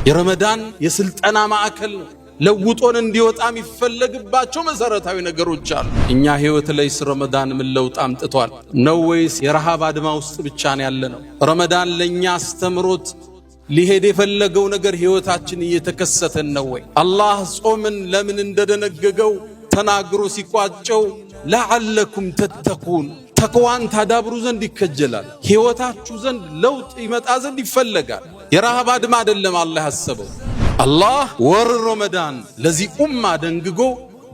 የረመዳን የስልጠና ማዕከል ነው። ለውጦን እንዲወጣ የሚፈለግባቸው መሰረታዊ ነገሮች አሉ። እኛ ህይወት ላይ ረመዳን ምን ለውጥ አምጥቷል ነው ወይስ የረሃብ አድማ ውስጥ ብቻ ነው ያለነው? ረመዳን ለኛ አስተምሮት ሊሄድ የፈለገው ነገር ህይወታችን እየተከሰተን ነው ወይ? አላህ ጾምን ለምን እንደደነገገው ተናግሮ ሲቋጨው ለዓለኩም ተተቁን ተቅዋን ታዳብሩ ዘንድ ይከጀላል። ህይወታችሁ ዘንድ ለውጥ ይመጣ ዘንድ ይፈለጋል። የረሃብ አድማ አይደለም አላህ ያሰበው። አላህ ወር ረመዳን ለዚህ ኡማ ደንግጎ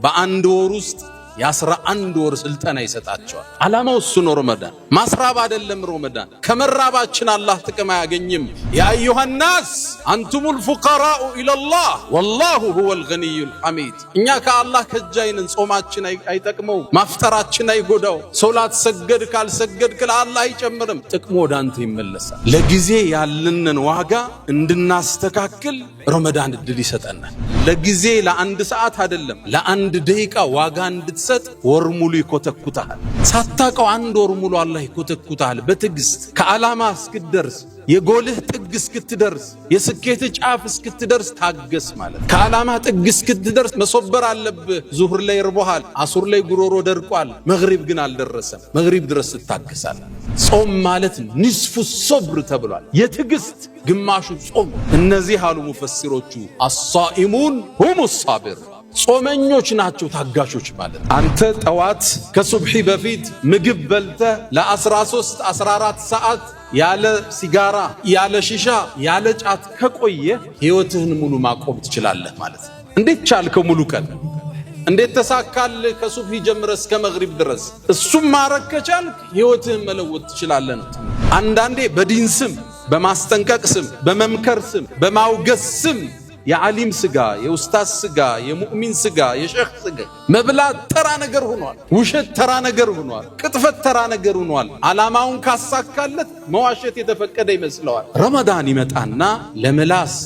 በአንድ ወር ውስጥ የ11 ወር ስልጠና ይሰጣቸዋል። ዓላማው እሱ ነው። ረመዳን ማስራብ አይደለም። ረመዳን ከመራባችን አላህ ጥቅም አያገኝም። ያ አዩሃ ናስ አንቱሙል ፉቀራኡ ኢለላህ ወላሁ ሁወል ገኒዩል ሐሚድ። እኛ ከአላህ ከጃይንን ጾማችን አይጠቅመው፣ ማፍጠራችን አይጎዳው። ሶላት ሰገድ ካልሰገድክ ለአላህ አይጨምርም፣ ጥቅሙ ወደ አንተ ይመለሳል። ለጊዜ ያለንን ዋጋ እንድናስተካክል ረመዳን እድል ይሰጠናል። ለጊዜ ለአንድ ሰዓት አይደለም ለአንድ ደቂቃ ዋጋ እንድትሰጥ ወር ሙሉ ይኮተኩታል። ሳታቀው አንድ ወር ሙሉ አላህ ይኮተኩታል በትዕግስት ከዓላማ እስክትደርስ፣ የጎልህ ጥግ እስክትደርስ፣ የስኬት ጫፍ እስክትደርስ ታገስ ማለት። ከዓላማ ጥግ እስክትደርስ መሶበር አለብህ። ዙህር ላይ ርቦሃል፣ አሱር ላይ ጉሮሮ ደርቋል፣ መግሪብ ግን አልደረሰም። መግሪብ ድረስ ትታገሳለህ። ጾም ማለት ንስፉ ሶብር ተብሏል። የትዕግስት ግማሹ ጾም። እነዚህ አሉ ሙፈሲሮቹ አሳኢሙን ሁሙ ሳቢር፣ ጾመኞች ናቸው ታጋሾች ማለት። አንተ ጠዋት ከሱብሒ በፊት ምግብ በልተህ ለ13 14 ሰዓት ያለ ሲጋራ ያለ ሺሻ ያለ ጫት ከቆየ ህይወትህን ሙሉ ማቆም ትችላለህ ማለት። እንዴት ቻልከው? ሙሉ ቀን እንዴት ተሳካልህ? ከሱብሒ ጀምረህ እስከ መግሪብ ድረስ እሱም ማረግ ከቻልክ ህይወትህን መለወጥ ትችላለህ ነው። አንዳንዴ በዲን ስም፣ በማስጠንቀቅ ስም፣ በመምከር ስም፣ በማውገዝ ስም የዓሊም ስጋ፣ የኡስታዝ ስጋ፣ የሙእሚን ስጋ፣ የሼኽ ስጋ መብላት ተራ ነገር ሆኗል። ውሸት ተራ ነገር ሆኗል። ቅጥፈት ተራ ነገር ሆኗል። ዓላማውን ካሳካለት መዋሸት የተፈቀደ ይመስለዋል። ረመዳን ይመጣና ለምላስ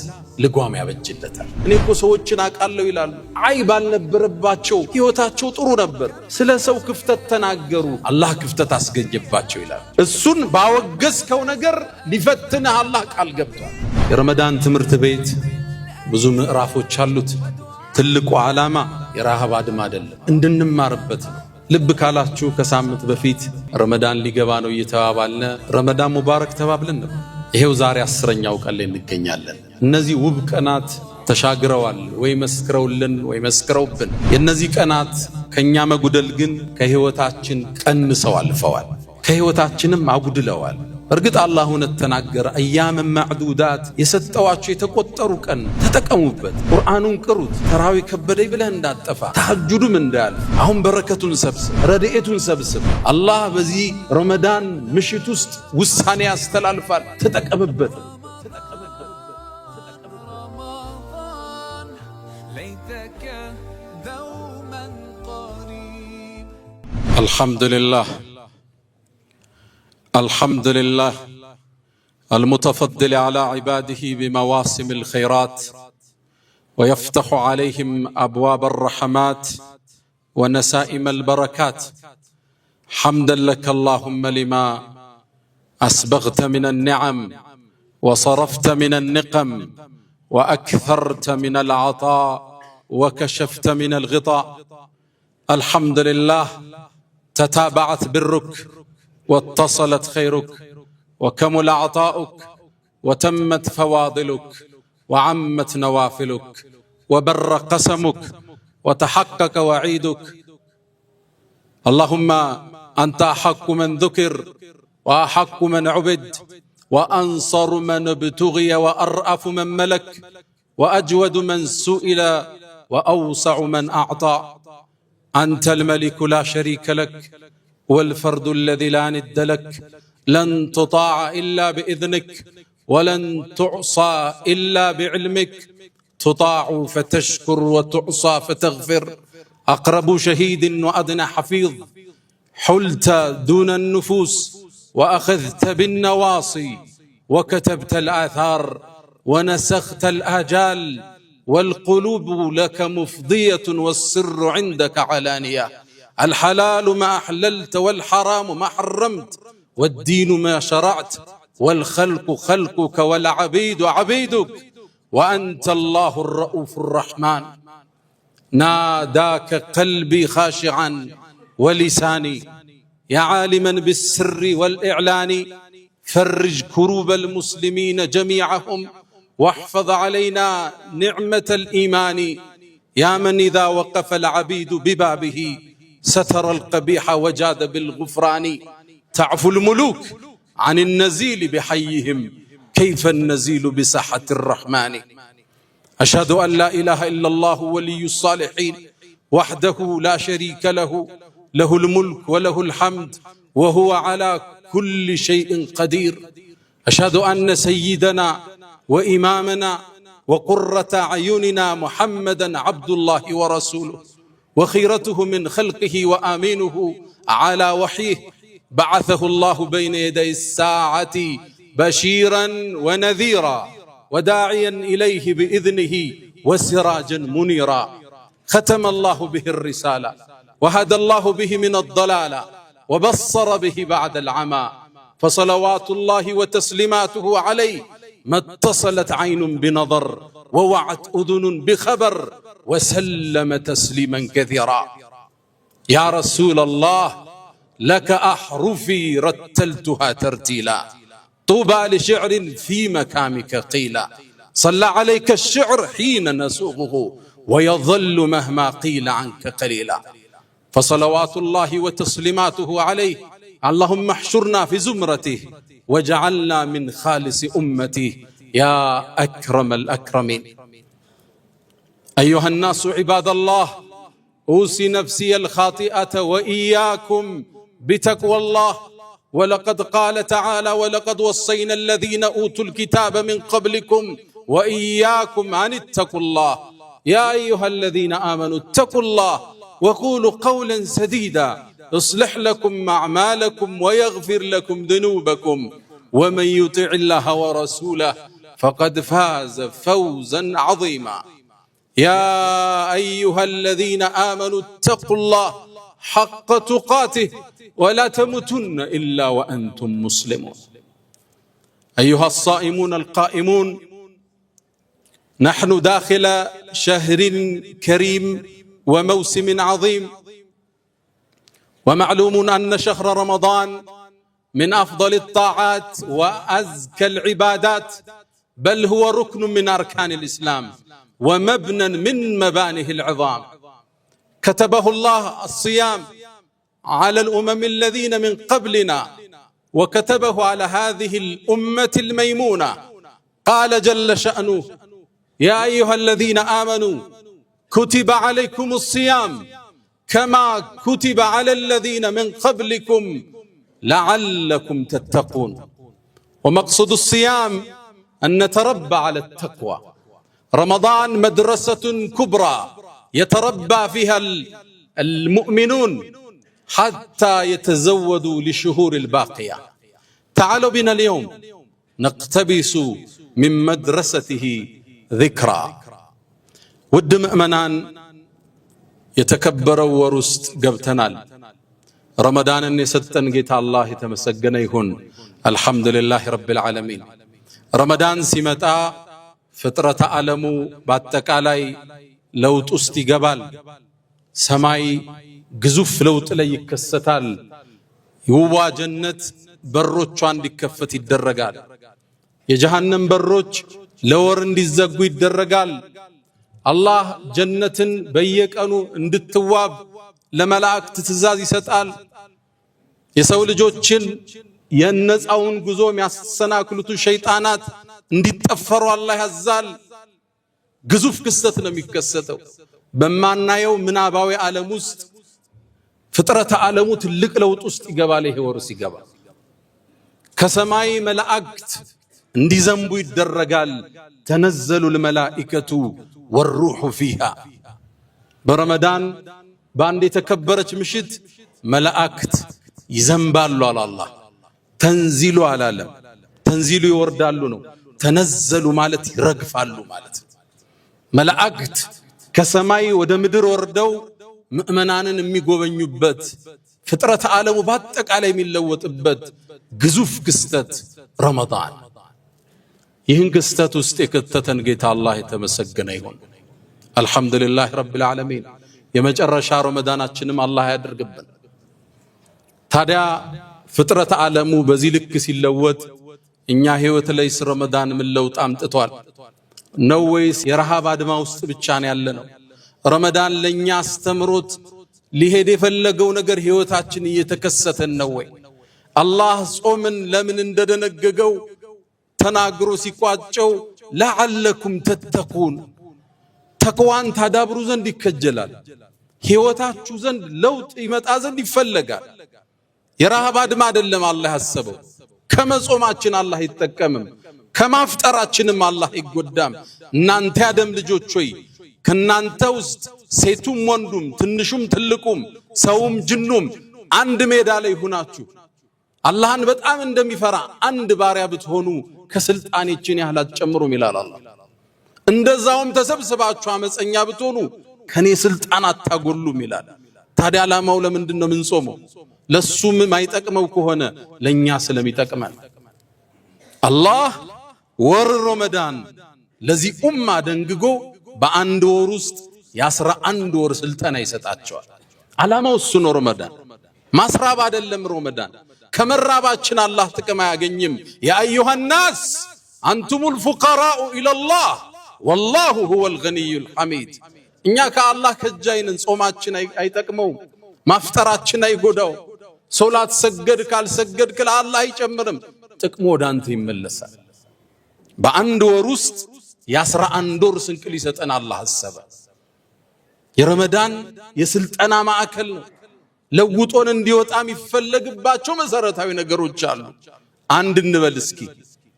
ልጓም ያበጅለታል። እኔ እኮ ሰዎችን አውቃለሁ ይላሉ። አይብ አልነበረባቸው፣ ህይወታቸው ጥሩ ነበር። ስለ ሰው ክፍተት ተናገሩ፣ አላህ ክፍተት አስገኘባቸው ይላል። እሱን ባወገዝከው ነገር ሊፈትንህ አላህ ቃል ገብቷል። የረመዳን ትምህርት ቤት ብዙ ምዕራፎች አሉት። ትልቁ ዓላማ የረሃብ አድማ አይደለም፣ እንድንማርበት ነው። ልብ ካላችሁ ከሳምንት በፊት ረመዳን ሊገባ ነው እየተባባልነ ረመዳን ሙባረክ ተባብለን ነበር። ይሄው ዛሬ 10ኛው ቀን ላይ እንገኛለን። እነዚህ ውብ ቀናት ተሻግረዋል ወይ መስክረውልን ወይ መስክረውብን። የነዚህ ቀናት ከኛ መጉደል ግን ከህይወታችን ቀንሰው አልፈዋል፣ ከህይወታችንም አጉድለዋል። እርግጥ አላህ እውነት ተናገረ። አያም ማዕዱዳት የሰጠዋችሁ የተቆጠሩ ቀን ተጠቀሙበት። ቁርአኑን ቅሩት። ተራዊ ከበደኝ ብለህ እንዳጠፋ፣ ተሐጁዱም እንዳያልፍ። አሁን በረከቱን ሰብስብ፣ ረድኤቱን ሰብስብ። አላህ በዚህ ረመዳን ምሽት ውስጥ ውሳኔ ያስተላልፋል። ተጠቀምበት። አልሐምዱሊላህ الحمد لله المتفضل على عباده بمواسم الخيرات ويفتح عليهم أبواب الرحمات ونسائم البركات. حمدا لك اللهم لما أسبغت من النعم وصرفت من النقم وأكثرت من العطاء وكشفت من الغطاء. الحمد لله تتابعت برك واتصلت خيرك وكمل عطاؤك وتمت فواضلك وعمت نوافلك وبر قسمك وتحقق وعيدك. اللهم أنت أحق من ذكر وأحق من عبد وأنصر من ابتغي وأرأف من ملك وأجود من سئل وأوسع من أعطى. أنت الملك لا شريك لك والفرد الذي لا ند لك. لن تطاع إلا بإذنك ولن تعصى إلا بعلمك. تطاع فتشكر وتعصى فتغفر. أقرب شهيد وأدنى حفيظ. حلت دون النفوس وأخذت بالنواصي وكتبت الآثار ونسخت الآجال. والقلوب لك مفضية والسر عندك علانية. الحلال ما أحللت والحرام ما حرمت والدين ما شرعت والخلق خلقك والعبيد عبيدك وأنت الله الرؤوف الرحمن ناداك قلبي خاشعا ولساني يا عالما بالسر والإعلان فرج كروب المسلمين جميعهم واحفظ علينا نعمة الإيمان يا من إذا وقف العبيد ببابه ستر القبيح وجاد بالغفران تعفو الملوك عن النزيل بحيهم كيف النزيل بساحة الرحمن أشهد أن لا إله إلا الله ولي الصالحين وحده لا شريك له له الملك وله الحمد وهو على كل شيء قدير أشهد أن سيدنا وإمامنا وقرة أعيننا محمدا عبد الله ورسوله وخيرته من خلقه وآمينه على وحيه بعثه الله بين يدي الساعة بشيرا ونذيرا وداعيا إليه بإذنه وسراجا منيرا ختم الله به الرسالة وهدى الله به من الضلالة وبصر به بعد العمى فصلوات الله وتسليماته عليه ما اتصلت عين بنظر ووعت أذن بخبر وسلم تسليما كثيرا يا رسول الله لك أحرفي رتلتها ترتيلا طوبى لشعر في مكامك قيلا صلى عليك الشعر حين نسوغه ويظل مهما قيل عنك قليلا فصلوات الله وتسليماته عليه اللهم احشرنا في زمرته وجعلنا من خالص أمته يا أكرم الأكرمين أيها الناس عباد الله أوصي نفسي الخاطئة وإياكم بتقوى الله ولقد قال تعالى ولقد وصينا الذين أوتوا الكتاب من قبلكم وإياكم أن اتقوا الله يا أيها الذين آمنوا اتقوا الله وقولوا قولا سديدا يصلح لكم أعمالكم ويغفر لكم ذنوبكم ومن يطع الله ورسوله فقد فاز فوزا عظيما يا أيها الذين آمنوا اتقوا الله حق تقاته ولا تموتن إلا وأنتم مسلمون أيها الصائمون القائمون نحن داخل شهر كريم وموسم عظيم ومعلوم أن شهر رمضان من أفضل الطاعات وأزكى العبادات بل هو ركن من أركان الإسلام ومبنى من مبانيه العظام كتبه الله الصيام على الأمم الذين من قبلنا وكتبه على هذه الأمة الميمونة قال جل شأنه يا أيها الذين آمنوا كتب عليكم الصيام كما كتب على الذين من قبلكم لعلكم تتقون ومقصد الصيام أن نتربى على التقوى رمضان مدرسة كبرى يتربى فيها المؤمنون حتى يتزودوا للشهور الباقية تعالوا بنا اليوم نقتبس من مدرسته ذكرى ود مؤمنان يتكبر ورست قبتنال رمضان يستن جيت الله يتمسجن يهون الحمد لله رب العالمين رمضان سمتا فطرة عالمو باتك علي لوت أستي جبال سماي جزوف لوت لي كستال يوا جنة بروج عندك كفت الدرجال يجهنم بروج لورن دي الزقوي الدرجال الله جنة بيك أنو عند التواب لملاك تتزازي ستال يسول جوتشن ينز أون جزوم يسنا كلتو شيطانات عند تفروا الله الزال جزوف كستنا ميكستو بما نايو من أباوي عالم وست فطرة عالم تلك لو توست إجاباله ورسي جبا كسماي ملاكت عندي زنبو الدرجال تنزل الملائكة والروح فيها برمضان باندي تكبرت مشت ملائكت يزنبالو على الله تنزيلو على الله تنزيلو يوردالو نو تنزلو مالت يرقفالو مالت ملائكت كسماي ودمدر وردو مؤمنانن የሚጎበኙበት ፍጥረት ዓለሙ በአጠቃላይ የሚለወጥበት ግዙፍ ክስተት ረመዳን ይህን ክስተት ውስጥ የከተተን ጌታ አላህ የተመሰገነ ይሁን። አልሐምዱሊላህ ረቢል ዓለሚን። የመጨረሻ ረመዳናችንም አላህ ያድርግብን። ታዲያ ፍጥረት ዓለሙ በዚህ ልክ ሲለወጥ እኛ ህይወት ላይ ረመዳን ምን ለውጥ አምጥቷል ነው ወይስ የረሃብ አድማ ውስጥ ብቻ ነው ያለነው? ረመዳን ለኛ አስተምሮት ሊሄድ የፈለገው ነገር ህይወታችን እየተከሰተን ነው ወይ? አላህ ጾምን ለምን እንደደነገገው ተናግሮ ሲቋጨው ለዓለኩም ተተቁን ተቅዋን ታዳብሩ ዘንድ ይከጀላል። ህይወታችሁ ዘንድ ለውጥ ይመጣ ዘንድ ይፈለጋል። የረሃብ አድማ አይደለም አላህ ያሰበው። ከመጾማችን አላህ ይጠቀምም፣ ከማፍጠራችንም አላህ ይጎዳም። እናንተ ያደም ልጆች ሆይ ከናንተ ውስጥ ሴቱም ወንዱም ትንሹም ትልቁም ሰውም ጅኑም አንድ ሜዳ ላይ ሆናችሁ አላህን በጣም እንደሚፈራ አንድ ባሪያ ብትሆኑ ከስልጣኔችን ያህል አትጨምሩም ይላል አላህ። እንደዛውም ተሰብስባችሁ አመፀኛ ብትሆኑ ከኔ ስልጣን አታጎሉም ይላል። ታዲያ ዓላማው ለምንድነው ምን ጾመው? ለሱም ማይጠቅመው ከሆነ ለኛ ስለሚጠቅመን አላህ ወር ረመዳን ለዚህ ኡማ ደንግጎ በአንድ ወር ውስጥ የ11 ወር ስልጠና ይሰጣቸዋል። ዓላማው እሱ ነው። ረመዳን ማስራብ አይደለም። ረመዳን ከመራባችን አላህ ጥቅም አያገኝም። ያ አዩሃ ናስ አንቱሙል ፉቀራኡ ኢለላህ ወላሁ ሁወል ገኒዩል ሐሚድ። እኛ ከአላህ ከጃይንን ጾማችን አይጠቅመውም፣ ማፍጠራችን አይጎዳው። ሶላት ሰገድ ካልሰገድክ ለአላህ አይጨምርም፣ ጥቅሙ ወደ አንተ ይመለሳል። በአንድ ወር ውስጥ የ11 ወር ስንቅ ሊሰጠን አላህ አሰበ። የረመዳን የስልጠና ማዕከል ነው። ለውጦን እንዲወጣ የሚፈለግባቸው መሰረታዊ ነገሮች አሉ። አንድ እንበል እስኪ።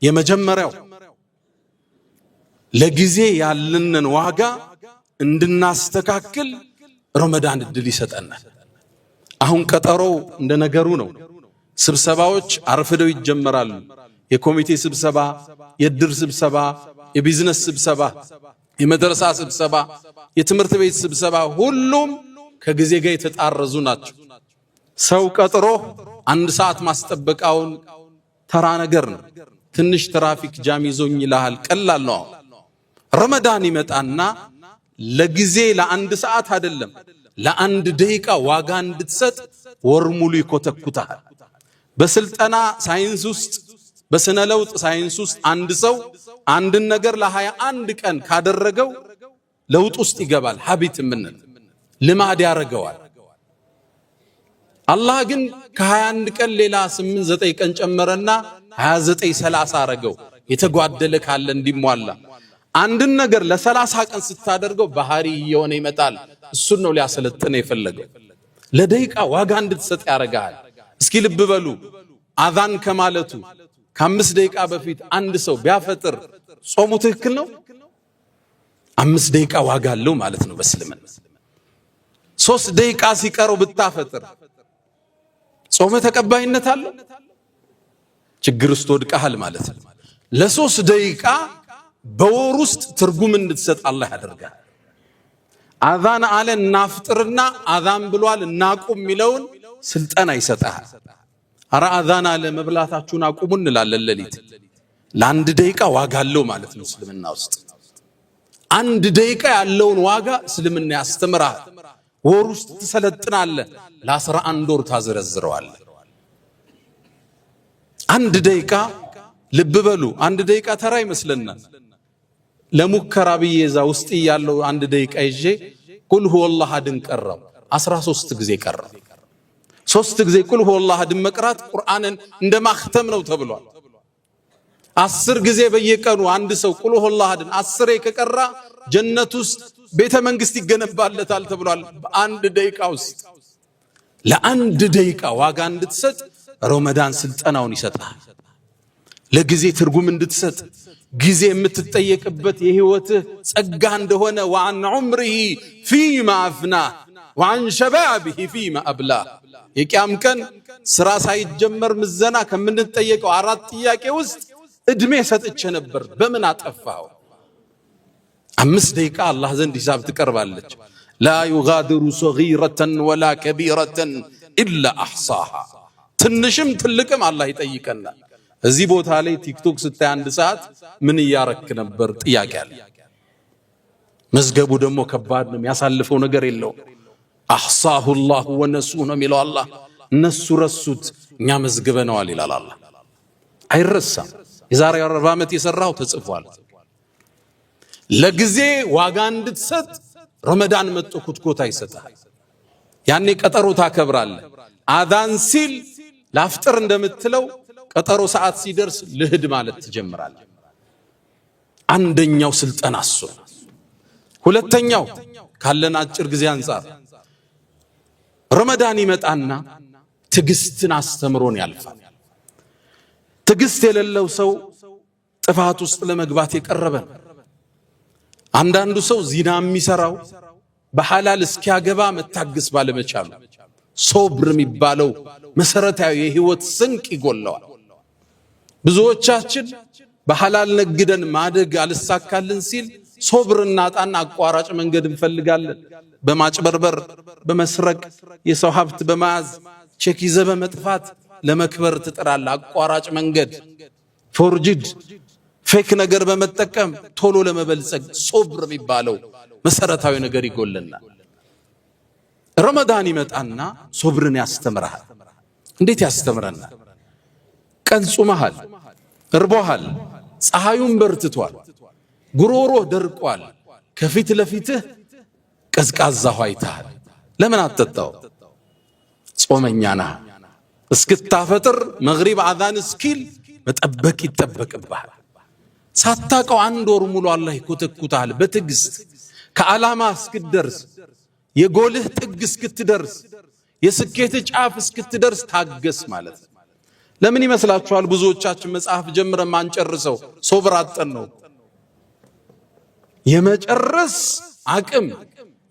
የመጀመሪያው ለጊዜ ያለንን ዋጋ እንድናስተካክል ረመዳን እድል ይሰጠናል። አሁን ቀጠሮው እንደ ነገሩ ነው። ስብሰባዎች አርፍደው ይጀመራሉ። የኮሚቴ ስብሰባ፣ የድር ስብሰባ፣ የቢዝነስ ስብሰባ፣ የመድረሳ ስብሰባ፣ የትምህርት ቤት ስብሰባ ሁሉም ከጊዜ ጋር የተጣረዙ ናቸው። ሰው ቀጥሮ 1 ሰዓት ማስጠበቃውን ተራ ነገር ነው። ትንሽ ትራፊክ ጃም ይዞኝ ይላል፣ ቀላል ነው። ረመዳን ይመጣና ለጊዜ ለ1 ሰዓት አይደለም ለ1 ደቂቃ ዋጋ እንድትሰጥ ወር ሙሉ ይኮተኩታል። በስልጠና ሳይንስ ውስጥ በስነ ለውጥ ሳይንስ ውስጥ አንድ ሰው አንድን ነገር ለ21 ቀን ካደረገው ለውጥ ውስጥ ይገባል። ሀቢት ምን ልማድ ያረጋዋል። አላህ ግን ከ21 ቀን ሌላ 8-9 ቀን ጨመረና 29-30 አረገው። የተጓደለ ካለ እንዲሟላ አንድን ነገር ለ30 ቀን ስታደርገው ባህሪ እየሆነ ይመጣል። እሱን ነው ሊያሰለጥነ የፈለገው። ለደቂቃ ዋጋ እንድትሰጥ ያረጋል። እስኪ ልብ በሉ። አዛን ከማለቱ ከ5 ደቂቃ በፊት አንድ ሰው ቢያፈጥር ጾሙ ትክክል ነው? 5 ደቂቃ ዋጋ አለው ማለት ነው በእስልምና። 3 ደቂቃ ሲቀረው ብታፈጥር ጾሙ ተቀባይነት አለው? ችግር ውስጥ ወድቀሃል ማለት ነው። ለ3 ደቂቃ በወር ውስጥ ትርጉም እንድትሰጥ አላህ ያደርጋል። አዛን አለ እናፍጥርና አዛን ብሏል እናቁም የሚለውን ስልጠና ይሰጣል። አረ አዛን አለ መብላታችሁን አቁሙ እንላለን ሌሊት። ለ1 ደቂቃ ዋጋ አለው ማለት ነው እስልምና ውስጥ። 1 ደቂቃ ያለውን ዋጋ እስልምና ያስተምራል። ወር ውስጥ ትሰለጥናለህ፣ ለ11 ወር ታዘረዝረዋለህ። 1 ደቂቃ ልብ በሉ። 1 ደቂቃ ተራ ይመስለናል። ለሙከራ ብዬ እዛ ውስጥ ያለው 1 ደቂቃ ይዤ ቁል ሁወላህ አሐድን ቀራው 13 ጊዜ ቀራው። 3 ጊዜ ቁል ሁወላህ አሐድን መቅራት ቁርአንን እንደማختም ነው ተብሏል። 10 ጊዜ በየቀኑ አንድ ሰው ቁል ሁወላህ አሐድን 10 ከቀራ ጀነት ውስጥ ቤተ መንግስት ይገነባለታል ተብሏል። በ1 ደቂቃ ውስጥ ለ1 ደቂቃ ዋጋ እንድትሰጥ ረመዳን ስልጠናውን ይሰጣል። ለጊዜ ትርጉም እንድትሰጥ ጊዜ የምትጠየቅበት የህይወትህ ጸጋ እንደሆነ ወአን ዑምሪሂ ፊማ አፍና ወአን ሸባቢሂ ፊማ አብላ። የቂያም ቀን ስራ ሳይጀመር ምዘና ከምንጠየቀው 4 ጥያቄ ውስጥ እድሜ ሰጥቼ ነበር በምን አጠፋው? 5 ደቂቃ አላህ ዘንድ ሂሳብ ትቀርባለች። ላ ዩጋዲሩ ሰጊረተን ወላ ከቢረተን ኢላ አሕሳሃ። ትንሽም ትልቅም አላህ ይጠይቀናል። እዚህ ቦታ ላይ ቲክቶክ ስታይ አንድ ሰዓት ምን እያረክ ነበር ጥያቄ አለ። መዝገቡ ደግሞ ከባድ ነው፣ የሚያሳልፈው ነገር የለው። አህሳሁ الله ወነሱሁ ነው የሚለው አላህ። እነሱ ረሱት እኛ መዝግበነዋል ይላል አላህ። አይረሳም። የዛሬ 40 ዓመት የሰራው ተጽፏል። ለጊዜ ዋጋ እንድትሰጥ ረመዳን መጥቶ ኩትኮታ ይሰጣል። ያኔ ቀጠሮ ታከብራለህ። አዛን ሲል ላፍጥር እንደምትለው ቀጠሮ ሰዓት ሲደርስ ልህድ ማለት ትጀምራለህ። አንደኛው ስልጠና እሱ። ሁለተኛው ካለን አጭር ጊዜ አንፃር ረመዳን ይመጣና ትግስትን አስተምሮን ያልፋል። ትግስት የሌለው ሰው ጥፋት ውስጥ ለመግባት የቀረበ ነው። አንዳንዱ ሰው ዚና የሚሰራው በሐላል እስኪያገባ መታገስ ባለመቻሉ ሶብር የሚባለው መሰረታዊ የህይወት ስንቅ ይጎለዋል። ብዙዎቻችን በሐላል ነግደን ማደግ አልሳካልን ሲል ሶብር እናጣና አቋራጭ መንገድ እንፈልጋለን። በማጭበርበር፣ በመስረቅ፣ የሰው ሀብት በመያዝ ቼክ ይዘህ በመጥፋት ለመክበር ትጥራለህ። አቋራጭ መንገድ ፎርጅድ ፌክ ነገር በመጠቀም ቶሎ ለመበልጸግ ሶብር የሚባለው መሰረታዊ ነገር ይጎለናል። ረመዳን ይመጣና ሶብርን ያስተምራል። እንዴት ያስተምረናል? ቀን ጾመሃል፣ እርቦሃል፣ ፀሐዩን በርትቷል፣ ጉሮሮ ደርቋል፣ ከፊት ለፊትህ ቀዝቃዛ ውሃ አይተሃል። ለምን አትጠጣው? ጾመኛ ነህ። እስክታፈጥር መግሪብ አዛን እስኪል መጠበቅ ይጠበቅብሃል። ሳታቀው 1 ወር ሙሉ አላህ ይኮተኩታል በትዕግስት ከዓላማ እስክትደርስ፣ የጎልህ ጥግ እስክትደርስ፣ የስኬት ጫፍ እስክትደርስ ታገስ ማለት ነው። ለምን ይመስላችኋል ብዙዎቻችን መጽሐፍ ጀምረን ማንጨርሰው? ሶብር አጠን ነው። የመጨረስ አቅም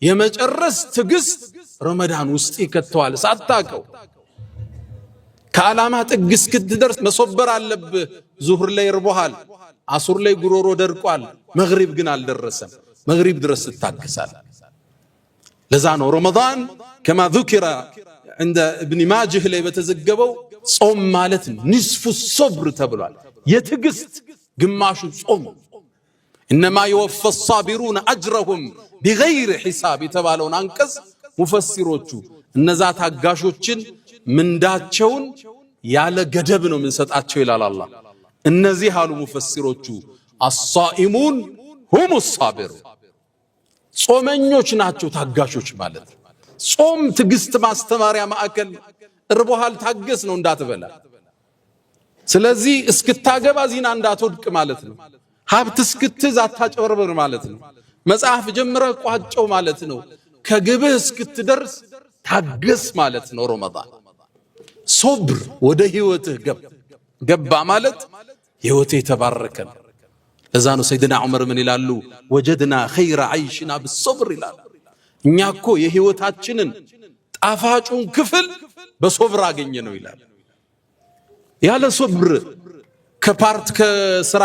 የመጨረስ ትዕግስት ረመዳን ውስጥ ይከተዋል ሳታቀው። ከዓላማ ጥግ እስክትደርስ መሶበር አለብህ። ዙህር ላይ እርቦሃል፣ አሱር ላይ ጉሮሮ ደርቋል፣ መግሪብ ግን አልደረሰም። መግሪብ ድረስ ትታገሳል። ለዛ ነው ረመዳን ከማ ذكر عند ابن ماجه ላይ በተዘገበው ጾም ማለት ንስፉ ሶብር ተብሏል። የትዕግስት ግማሹ ጾም። انما يوفى الصابرون اجرهم بغير حساب የተባለውን አንቀጽ ሙፈሲሮቹ እነዛ ታጋሾችን ምንዳቸውን ያለ ገደብ ነው የምንሰጣቸው ይላል አላህ። እነዚህ አሉ ሙፈሲሮቹ الصائمون هم الصابرون፣ ጾመኞች ናቸው ታጋሾች ማለት። ጾም ትዕግስት ማስተማሪያ ማዕከል። እርቦሃል ታገስ ነው እንዳትበላ። ስለዚህ እስክታገባ ዚና እንዳትወድቅ ማለት ነው። ሀብት እስክትይዝ አታጭበርበር ማለት ነው። መጽሐፍ ጀምረህ ቋጨው ማለት ነው። ከግብህ እስክትደርስ ታገስ ማለት ነው። ረመዳን ሶብር ወደ ህይወትህ ገባ ማለት ህይወትህ የተባረከ ነው። ለዛ ነው ሰይድና ዑመር ምን ይላሉ? ወጀድና ኸይረ ዐይሽና ብሶብር ይላሉ። እኛ እኮ የህይወታችንን ጣፋጩን ክፍል በሶብር አገኘ ነው ይላል። ያለ ሶብር ከፓርት ከስራ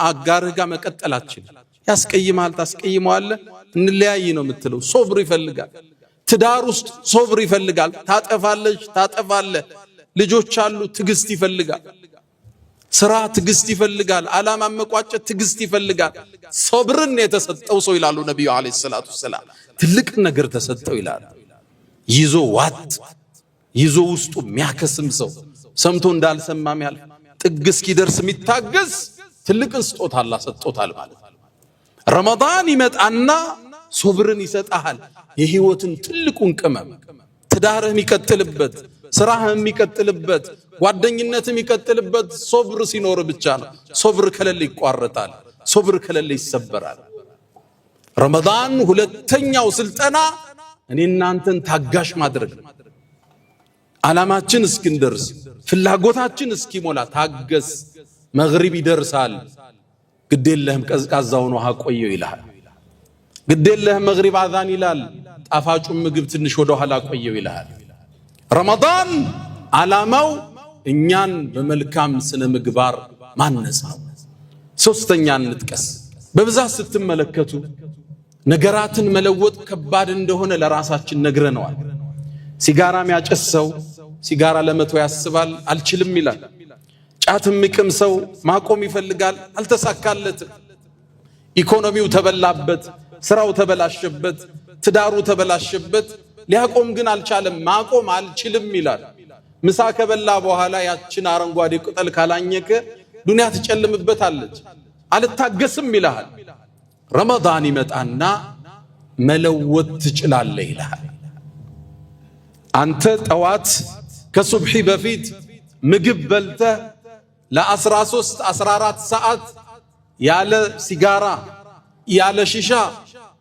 አጋርህ ጋር መቀጠላችን ያስቀይማል። ታስቀይመዋለህ፣ እንለያይ ነው የምትለው። ሶብር ይፈልጋል። ትዳር ውስጥ ሶብር ይፈልጋል። ታጠፋለች፣ ታጠፋለህ። ልጆች አሉ፣ ትዕግስት ይፈልጋል። ስራ ትዕግስት ይፈልጋል። ዓላማ መቋጨት ትዕግስት ይፈልጋል። ሶብርን የተሰጠው ሰው ይላሉ ነብዩ አለይሂ ሰላቱ ሰላም ትልቅ ነገር ተሰጠው ይላሉ። ይዞ ዋጥ ይዞ ውስጡ የሚያከስም ሰው ሰምቶ እንዳልሰማም ያልፍ ጥግ እስኪደርስ የሚታገስ ትልቅ ስጦታ አላህ ሰጥቶታል ማለት። ረመዳን ይመጣና ሶብርን ይሰጣል። የህይወትን ትልቁን ቅመም ትዳርህ የሚቀጥልበት፣ ስራህ የሚቀጥልበት፣ ጓደኝነት የሚቀጥልበት ሶብር ሲኖር ብቻ ነው። ሶብር ከሌለ ይቋረጣል። ሶብር ከሌለ ይሰበራል። ረመዳን ሁለተኛው ስልጠና እኔ እናንተን ታጋሽ ማድረግ ነው። ዓላማችን እስክንደርስ ፍላጎታችን እስኪሞላ ታገስ። መግሪብ ይደርሳል፣ ግዴለህም ቀዝቃዛውን ውሃ ቆየው ይልሃል። ግዴለህም መግሪብ አዛን ይላል፣ ጣፋጩን ምግብ ትንሽ ወደ ኋላ ቆየው ይልሃል። ረመዳን ዓላማው እኛን በመልካም ስነ ምግባር ማነጽ ነው። ሶስተኛ እንጥቀስ። በብዛት ስትመለከቱ ነገራትን መለወጥ ከባድ እንደሆነ ለራሳችን ነግረነዋል። ሲጋራ የሚያጨስ ሰው ሲጋራ ለመተው ያስባል፣ አልችልም ይላል። ጫት የሚቅም ሰው ማቆም ይፈልጋል፣ አልተሳካለትም። ኢኮኖሚው ተበላበት፣ ስራው ተበላሸበት፣ ትዳሩ ተበላሸበት። ሊያቆም ግን አልቻለም። ማቆም አልችልም ይላል። ምሳ ከበላ በኋላ ያችን አረንጓዴ ቅጠል ካላኘከ ዱንያ ትጨልምበታለች። አልታገስም ይልሃል። ረመዳን ይመጣና መለወጥ ትችላለህ ይልሃል። አንተ ጠዋት ከሱብሒ በፊት ምግብ በልተህ ለ13 14 ሰዓት ያለ ሲጋራ ያለ ሺሻ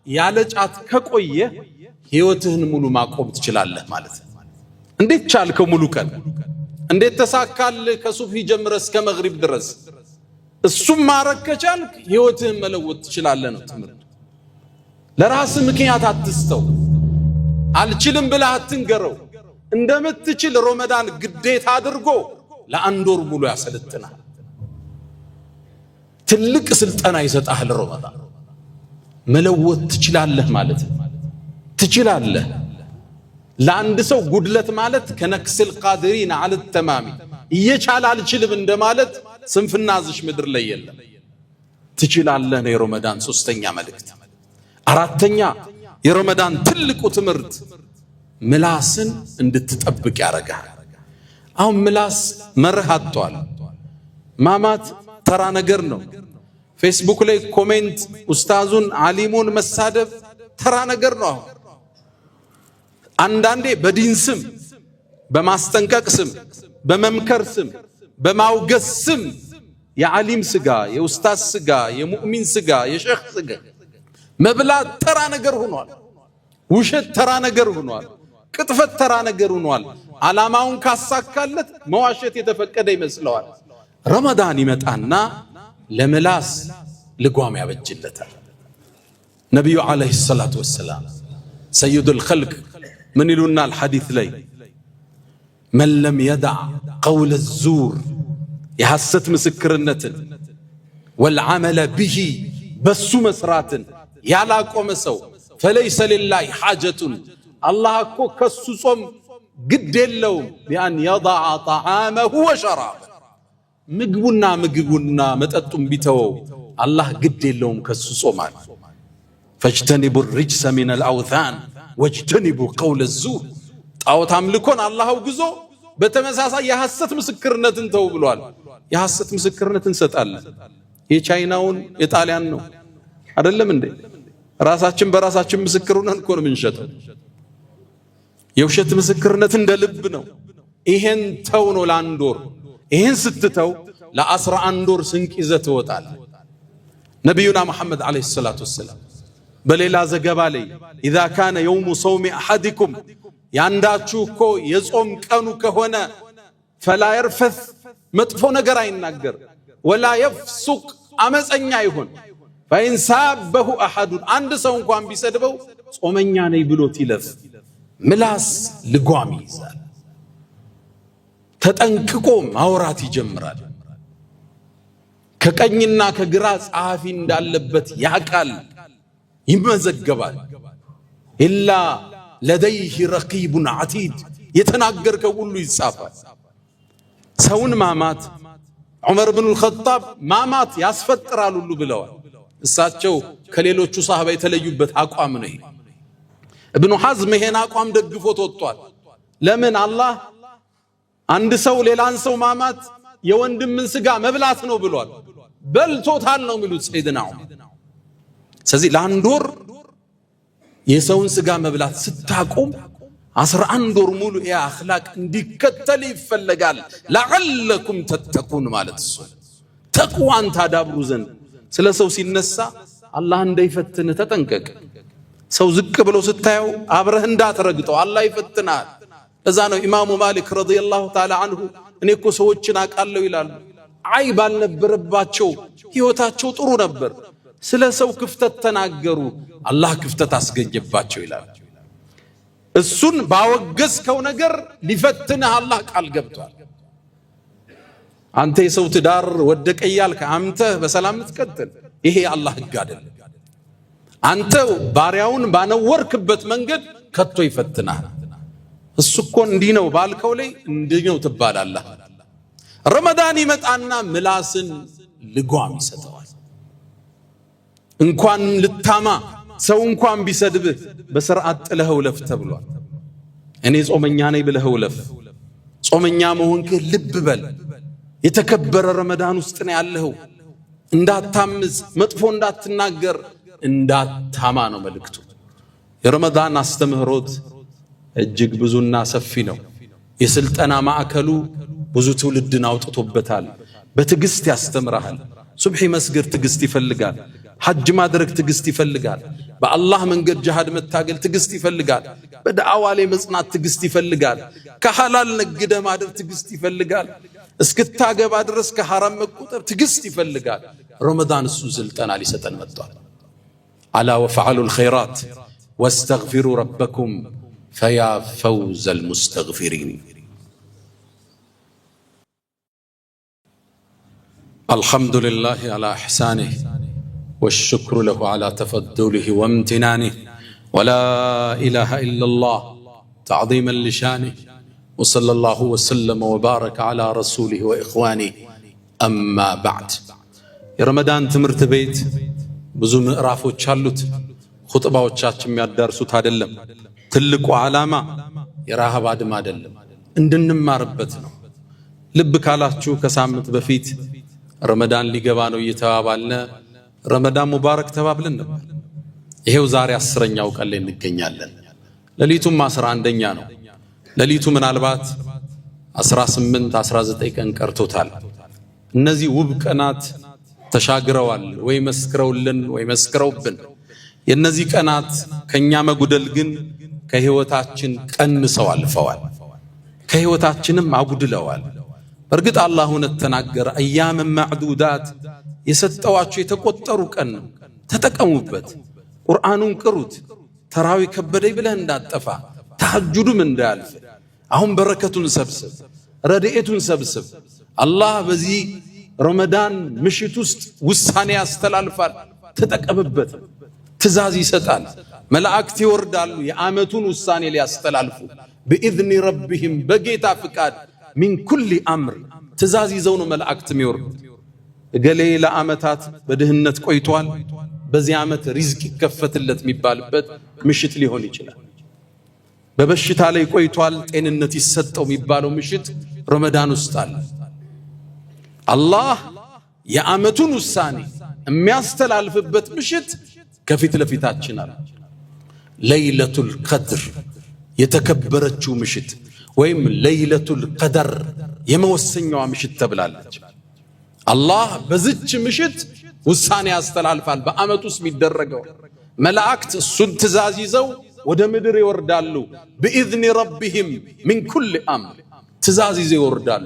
ያለ ጫት ከቆየ ህይወትህን ሙሉ ማቆም ትችላለህ ማለት ነው። እንዴት ቻልከው? ሙሉ ቀን እንዴት ተሳካልህ? ከሱብሒ ጀምረህ እስከ መግሪብ ድረስ እሱም ማረግ ከቻልክ ህይወትህን መለወጥ ትችላለህ ነው ትምህርቱ። ለራስህ ምክንያት አትስተው። አልችልም ብለህ አትንገረው። እንደምትችል ረመዳን ግዴታ አድርጎ ለአንድ ወር ሙሉ ያሰለጥናል። ትልቅ ስልጠና ይሰጣል ረመዳን። መለወጥ ትችላለህ ማለት ነው። ትችላለህ። ለአንድ ሰው ጉድለት ማለት ከነክስል ቃድሪን አለ ተማሚ እየቻለ አልችልም እንደማለት ስንፍና እዚህ ምድር ላይ የለም። ትችላለህ ነው የረመዳን ሶስተኛ መልእክት። አራተኛ የረመዳን ትልቁ ትምህርት ምላስን እንድትጠብቅ ያደርጋል። አሁን ምላስ መርህ አጥቷል። ማማት ተራ ነገር ነው። ፌስቡክ ላይ ኮሜንት ኡስታዙን ዓሊሙን መሳደብ ተራ ነገር ነው። አንዳንዴ በዲን ስም በማስጠንቀቅ ስም በመምከር ስም በማውገስ ስም የዓሊም ስጋ የኡስታዝ ስጋ የሙእሚን ስጋ የሼኽ ስጋ መብላት ተራ ነገር ሆኗል። ውሸት ተራ ነገር ሆኗል። ቅጥፈት ተራ ነገር ሆኗል። ዓላማውን ካሳካለት መዋሸት የተፈቀደ ይመስለዋል። ረመዳን ይመጣና ለምላስ ልጓም ያበጅለታል። ነቢዩ ዓለይሂ ሰላቱ ወሰላም ሰይዱል ኸልቅ ምን ይሉናል ሐዲስ ላይ መን ለም የደዕ ቀውለ ዙር የሐሰት ምስክርነትን ወልዓመለ ብሂ በሱ መስራትን ያላቆመ ሰው ፈለይሰ ሊላሂ ሓጀቱን አላህ እኮ ከሱ ጾም ግድ የለውም ቢአን የضع طعامه وشرابه ምግቡና መጠጡን ቢተወው አላህ ግድ የለውም ከሱ ጾማል። ፈጅተኒቡ الرجس من الأوثان واجتنبوا قول الزور ጣዖት አምልኮን አላህ አውግዞ በተመሳሳይ የሐሰት ምስክርነትን ተው ብሏል። የሐሰት ምስክርነትን እንሰጣለን። የቻይናውን የጣሊያን ነው አይደለም እንዴ? ራሳችን በራሳችን ምስክር ሆነን እኮ ነው የምንሸጠው። የውሸት ምስክርነት እንደ ልብ ነው። ይሄን ተው ነው ለአንድ ወር። ይሄን ስትተው ለ11 ወር ስንቅ ይዘህ ትወጣለህ። ነቢዩና መሐመድ ዓለይሂ ሰላቱ ወሰላም በሌላ ዘገባ ላይ ኢዛ ካነ የውሙ ሰውሚ አሐዲኩም ያንዳችሁ እኮ የጾም ቀኑ ከሆነ ፈላ የርፈት መጥፎ ነገር አይናገር፣ ወላ የፍሱቅ አመፀኛ ይሁን፣ ፈኢን ሳበሁ አሐዱን አንድ ሰው እንኳን ቢሰድበው ጾመኛ ነኝ ብሎት ይለፍ። ምላስ ልጓም ይይዛል። ተጠንቅቆ ማውራት ይጀምራል። ከቀኝና ከግራ ጸሐፊ እንዳለበት ያቃል፣ ይመዘገባል። ኢላ ለደይህ ረቂቡን ዓቲድ የተናገርከው ሁሉ ይጻፋል። ሰውን ማማት ዑመር ብኑል ኸጣብ ማማት ያስፈጥራል ሁሉ ብለዋል። እሳቸው ከሌሎቹ ሰሃባ የተለዩበት አቋም ነው። ኢብኑ ሐዝም ይሄን አቋም ደግፎት ወጥቷል። ለምን? አላህ አንድ ሰው ሌላን ሰው ማማት የወንድምን ስጋ መብላት ነው ብሏል። በልቶታል ነው የሚሉት ሰይድና ዑመር። ስለዚህ ለአንድ ወር የሰውን ስጋ መብላት ስታቆም 11 ወር ሙሉ ያ አኽላቅ እንዲከተል ይፈለጋል። ለዓለኩም ተተቁን ማለት እሱ ተቅዋን ታዳብሩ ዘንድ። ስለ ሰው ሲነሳ አላህ እንዳይፈትንህ ተጠንቀቅ። ሰው ዝቅ ብሎ ስታየው አብረህ እንዳትረግጠው፣ አላህ ይፈትናል። ለዛ ነው ኢማሙ ማሊክ ረዲየላሁ ተዓላ አንሁ እኔ እኮ ሰዎችን አውቃለሁ ይላሉ። አይብ አልነበረባቸው፣ ህይወታቸው ጥሩ ነበር። ስለ ሰው ክፍተት ተናገሩ፣ አላህ ክፍተት አስገኘባቸው ይላል። እሱን ባወገዝከው ነገር ሊፈትንህ አላህ ቃል ገብቷል። አንተ የሰው ትዳር ወደቀ እያልክ አንተ በሰላም ትቀጥል፣ ይሄ አላህ ህግ አይደለም። አንተ ባሪያውን ባነወርክበት መንገድ ከቶ ይፈትናል። እሱ እኮ እንዲህ ነው ባልከው ላይ እንዲህ ነው ትባላለህ። ረመዳን ይመጣና ምላስን ልጓም ይሰጠዋል። እንኳን ልታማ ሰው እንኳን ቢሰድብህ በስርዓት ጥለኸው ለፍ ተብሏል። እኔ ጾመኛ ነኝ ብለኸው ለፍ። ጾመኛ መሆንክህ ልብ በል። የተከበረ ረመዳን ውስጥ ነው ያለኸው። እንዳታምዝ፣ መጥፎ እንዳትናገር፣ እንዳታማ ነው መልእክቱ። የረመዳን አስተምህሮት እጅግ ብዙና ሰፊ ነው። የስልጠና ማዕከሉ ብዙ ትውልድን አውጥቶበታል። በትዕግስት ያስተምራል። ሱብሒ መስገድ ትዕግስት ይፈልጋል። ሐጅ ማድረግ ትዕግስት ይፈልጋል። በአላህ መንገድ ጂሃድ መታገል ትዕግስት ይፈልጋል። በዳዕዋ ላይ መጽናት ትዕግስት ይፈልጋል። ከሐላል ነግደ ማደር ትዕግስት ይፈልጋል። እስክታገባ ድረስ ከሐራም መቆጠብ ትዕግስት ይፈልጋል። ረመዳን እሱ ስልጠና ሊሰጠን መጥቷል። አላ ወፈዐሉል ኸይራት ወስተግፊሩ ረበኩም ፈያ ፈውዘል ሙስተግፊሪን። አልሐምዱሊላህ አላ ኢሕሳኒህ والشكر له على تفضله وامتنانه ولا إله إلا الله تعظيما لشانه وصلى الله وسلم وبارك على رسوله وإخوانه أما بعد. يا رمضان تمرت بيت ብዙ ምዕራፎች አሉት። ኹጥባዎቻችን የሚያዳርሱት አይደለም። ትልቁ ዓላማ የረሃብ አድማ አይደለም፣ እንድንማርበት ነው። ልብ ካላችሁ ከሳምንት በፊት ረመዳን ሊገባ ነው እየተባባልነ ረመዳን ሙባረክ ተባብለን ነበር። ይሄው ዛሬ 10ኛው ቀን ላይ እንገኛለን። ሌሊቱም 11ኛ ነው። ሌሊቱ ምናልባት 18 19 ቀን ቀርቶታል። እነዚህ ውብ ቀናት ተሻግረዋል ወይ መስክረውልን ወይ መስክረውብን። የነዚህ ቀናት ከኛ መጉደል ግን ከህይወታችን ቀንሰው አልፈዋል፣ ከህይወታችንም አጉድለዋል። በርግጥ አላህ ተናገረ፣ አያም ማዕዱዳት የሰጠዋችሁ የተቆጠሩ ቀን ነው፣ ተጠቀሙበት። ቁርአኑን ቅሩት። ተራዊ ከበደይ ብለህ እንዳጠፋ፣ ተሐጁዱም እንዳያልፍ። አሁን በረከቱን ሰብስብ፣ ረድኤቱን ሰብስብ። አላህ በዚህ ረመዳን ምሽት ውስጥ ውሳኔ ያስተላልፋል፣ ተጠቀምበት። ትእዛዝ ይሰጣል፣ መላእክት ይወርዳሉ የዓመቱን ውሳኔ ሊያስተላልፉ بإذن ربهم በጌታ ፍቃድ من كل أمر ትእዛዝ ይዘው ነው መላእክት የሚወርዱት። እገሌ ለዓመታት በድህነት ቆይቷል፣ በዚህ ዓመት ሪዝቅ ይከፈትለት የሚባልበት ምሽት ሊሆን ይችላል። በበሽታ ላይ ቆይቷል፣ ጤንነት ይሰጠው የሚባለው ምሽት ረመዳን ውስጥ አለ። አላህ የዓመቱን ውሳኔ የሚያስተላልፍበት ምሽት ከፊት ለፊታችን አለ። ለይለቱል ቀድር የተከበረችው ምሽት ወይም ለይለቱል ቀደር የመወሰኛዋ ምሽት ተብላለች። አላህ በዚች ምሽት ውሳኔ ያስተላልፋል። በዓመት ውስጥ የሚደረገው መላእክት እሱን ትእዛዝ ይዘው ወደ ምድር ይወርዳሉ። بإذن ربهم من كل أمر ትእዛዝ ይዘው ይወርዳሉ።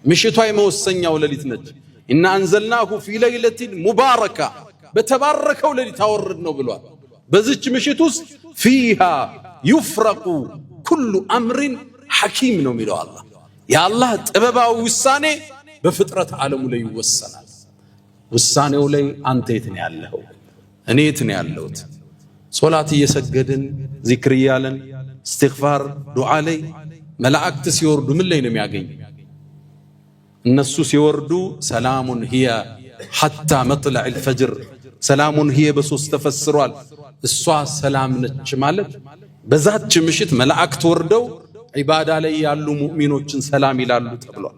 ምሽቷ የመወሰኛው ሌሊት ነች። إن أنزلناه في ليلة مباركة በተባረከው ሌሊት አወረድ ነው ብሏል። በዚች ምሽት ውስጥ فيها يفرق كل أمر حكيم ነው የሚለው አላህ። የአላህ ጥበባዊ ውሳኔ በፍጥረት ዓለሙ ላይ ይወሰናል። ውሳኔው ላይ አንተ የት ነው ያለኸው? እኔ የት ነው ያለሁት? ሶላት እየሰገድን ዚክር እያለን እስትግፋር ዱዓ ላይ መላእክት ሲወርዱ ምን ላይ ነው የሚያገኙ? እነሱ ሲወርዱ ሰላሙን ሂየ ሐታ መጥለዕ الفجر ሰላሙን ሂየ በሶስት ተፈስሯል። እሷ ሰላም ነች ማለት በዛች ምሽት መላእክት ወርደው ዒባዳ ላይ ያሉ ሙእሚኖችን ሰላም ይላሉ ተብሏል።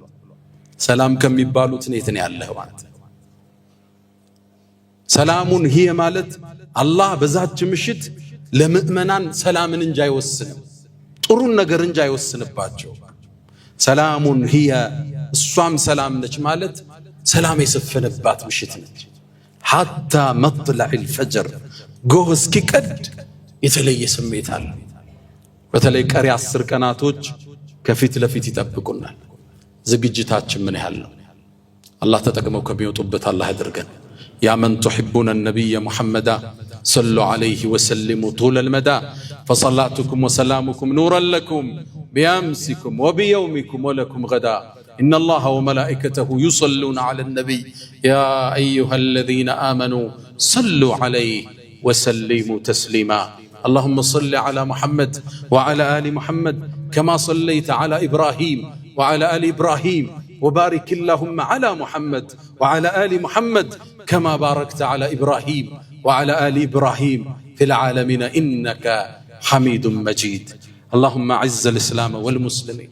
ሰላም ከሚባሉት የት ነው ያለኸው ማለት ነው። ሰላሙን ሂየ ማለት አላህ በዛች ምሽት ለምእመናን ሰላምን እንጂ አይወስንም፣ ጥሩን ነገር እንጂ አይወስንባቸው። ሰላሙን ሂየ እሷም ሰላም ነች ማለት ሰላም የሰፈነባት ምሽት ነች። ሐታ መጥለዕ الفجر ጎህ እስኪቀድ የተለየ ስሜት አለ። በተለይ ቀሪ 10 ቀናቶች ከፊት ለፊት ይጠብቁናል። ዝግጅታችን ምን ያህል ነው? አላህ ተጠቅመው ከሚወጡበት አላህ ያድርገን። ያ መን تحبون النبي محمدا صلوا عليه وسلموا طول المدى فصلاتكم وسلامكم نورا لكم بأمسكم وبيومكم ولكم غدا إن الله وملائكته يصلون على النبي يا أيها الذين آمنوا صلوا عليه وسلموا تسليما اللهم صل على محمد وعلى آل محمد كما صليت على إبراهيم وعلى آل إبراهيم وبارك اللهم على محمد وعلى آل محمد كما باركت على إبراهيم وعلى آل إبراهيم في العالمين إنك حميد مجيد. اللهم أعز الإسلام والمسلمين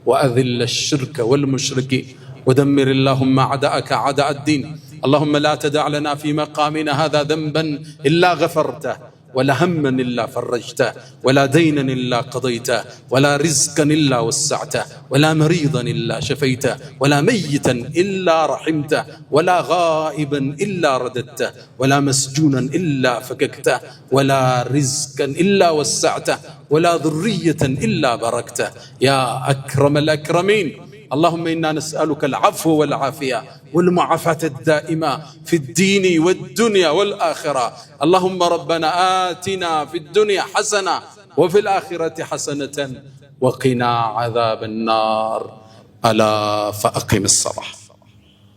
وأذل الشرك والمشركين ودمر اللهم أعداءك أعداء الدين. اللهم لا تدع لنا في مقامنا هذا ذنبا إلا غفرته، ولا هما إلا فرجته، ولا دينا إلا قضيته، ولا رزقا إلا وسعته، ولا مريضا إلا شفيته، ولا ميتا إلا رحمته، ولا غائبا إلا رددته، ولا مسجونا إلا فككته، ولا رزقا إلا وسعته، ولا ذرية إلا باركته يا أكرم الأكرمين. اللهم إنا نسألك العفو والعافية والمعافاة الدائمة في الدين والدنيا والآخرة. اللهم ربنا آتنا في الدنيا حسنة وفي الآخرة حسنة وقنا عذاب النار. ألا فأقم الصلاة.